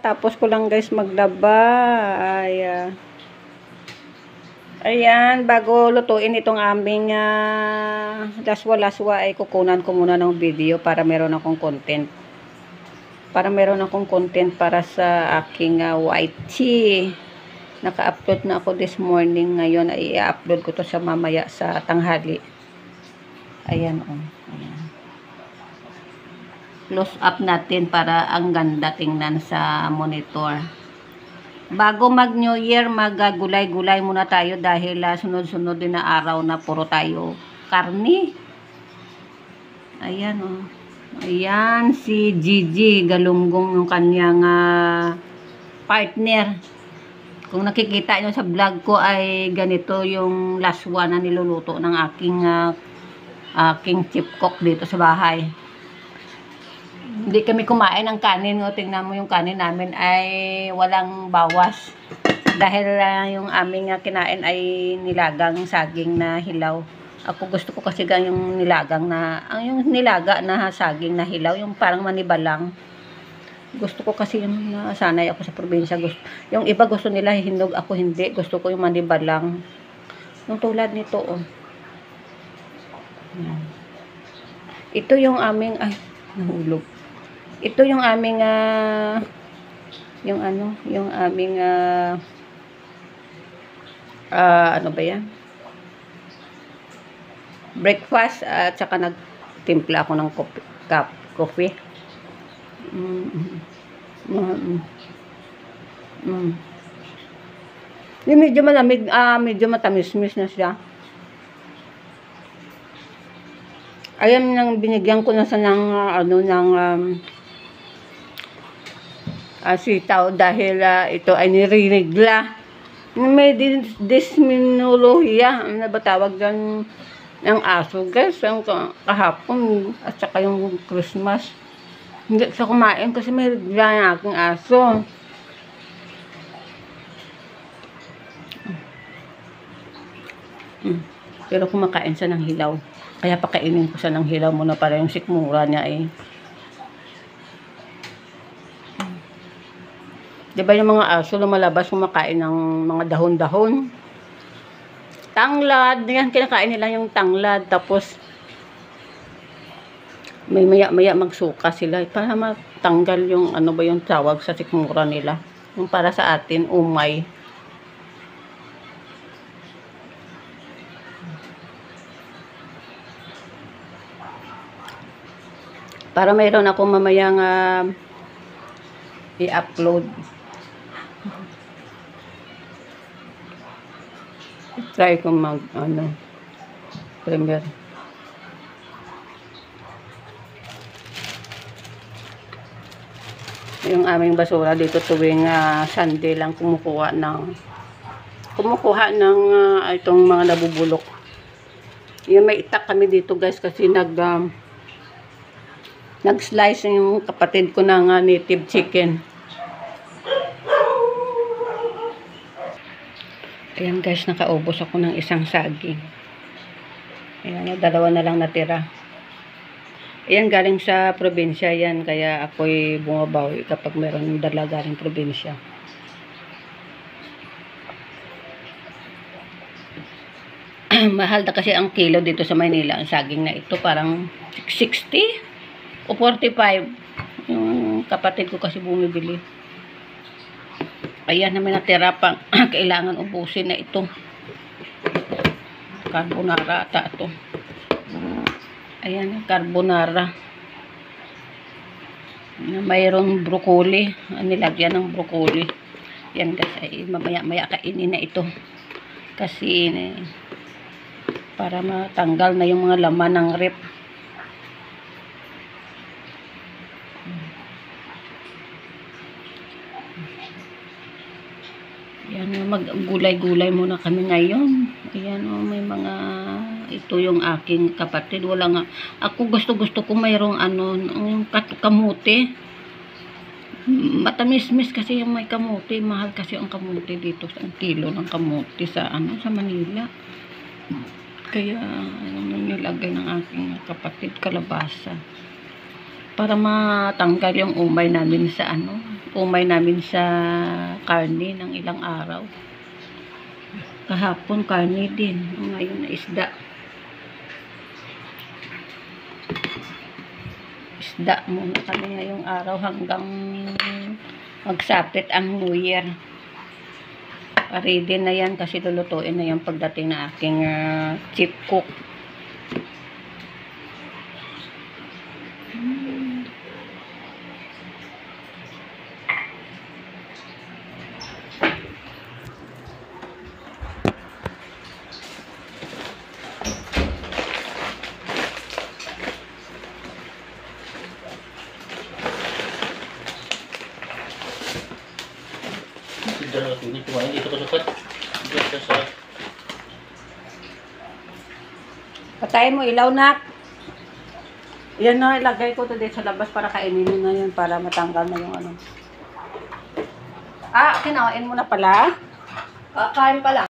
Tapos ko lang guys maglaba. Ayan, bago lutuin itong aming laswa-laswa ay kukunan ko muna ng video para meron akong content. Para sa aking white tea. Naka-upload na ako this morning. Ngayon ay i-upload ko to sa mamaya sa tanghali. Ayan oh. Ayan. Close up natin para ang ganda tingnan sa monitor. Bago mag New Year, mag-gulay-gulay muna tayo dahil sunod-sunod din na araw na puro tayo karni. Ayan oh. Ayan si Gigi Galunggong yung kanyang partner. Kung nakikita nyo sa vlog ko ay ganito yung laswa na niluluto ng aking chief cook dito sa bahay. Hindi kami kumain ng kanin. O, tingnan mo yung kanin namin ay walang bawas. Dahil yung aming kinain ay nilagang saging na hilaw. Ako gusto ko kasi yung nilagang na, yung nilaga na saging na hilaw, yung parang manibalang. Gusto ko kasi yung sanay ako sa probinsya. Yung iba gusto nila hinog, ako hindi. Gusto ko yung manibalang. Yung tulad nito, oh. Ito yung aming, ay, nahulog. Ito yung aming ano ba yan? Breakfast at saka nagtimpla ako ng coffee. Yung medyo malamig, medyo matamis-mis na siya. Ayan nang binigyan ko na sa sitaw dahil ito ay nirinigla. May dysmenorrhea. Ano ba tawag dyan ng aso guys? Yung kahapon at saka yung Christmas. Hindi siya kumain kasi may rigla ng aking aso. Pero kumakain siya ng hilaw. Kaya pakainin ko siya ng hilaw muna para yung sikmura niya eh. Diba yung mga aso lumalabas kumakain ng mga dahon-dahon? Tanglad. Yan, kinakain nila yung tanglad. Tapos, may maya-maya magsuka sila. Para matanggal yung ano ba yung tawag sa sikmura nila. Yung para sa atin, umay. Para mayroon ako mamayang i-upload. Try ko Premiere. Yung aming basura dito tuwing Sunday lang kumukuha ng itong mga nabubulok. Yung may itak kami dito guys kasi nag-slice yung kapatid ko ng native chicken. Ayan guys, nakaubos ako ng isang saging. Ayan, dalawa na lang natira. Ayan, galing sa probinsya yan, kaya ako'y bumabawi kapag meron dala galing probinsya. Mahal na kasi ang kilo dito sa Maynila, ang saging na ito, parang 60 o 45. Yung kapatid ko kasi bumibili. Ayan, namin natira pang kailangan ubusin na ito. Carbonara ata ito. Ayan, carbonara. Mayroong broccoli. Nilagyan ng broccoli. Yan guys, ay mamaya-maya kainin na ito. Kasi para matanggal na yung mga laman ng rep. Ayan, mag-gulay-gulay muna kami ngayon. Ayan, may mga, ito yung aking kapatid. Wala nga, ako gusto ko mayroong yung kamuti. Matamis-mis kasi yung may kamuti. Mahal kasi ang kamuti dito. Ang kilo ng kamuti sa Manila. Kaya, nilagay ng aking kapatid, kalabasa. para matanggal yung umay namin sa karne ng ilang araw. Kahapon karne din, ngayon na isda. Isda muna kami ngayong araw hanggang magsapit ang New Year. Ready na yan kasi lulutuin na yan pagdating na aking chief cook. Dito ko dapat. Dito sa... Patayin mo ilaw, nak. Yan na, ilagay ko to dito sa labas para kainin na yun, para matanggal na yung ano. Kinain mo na pala? Kain pa lang.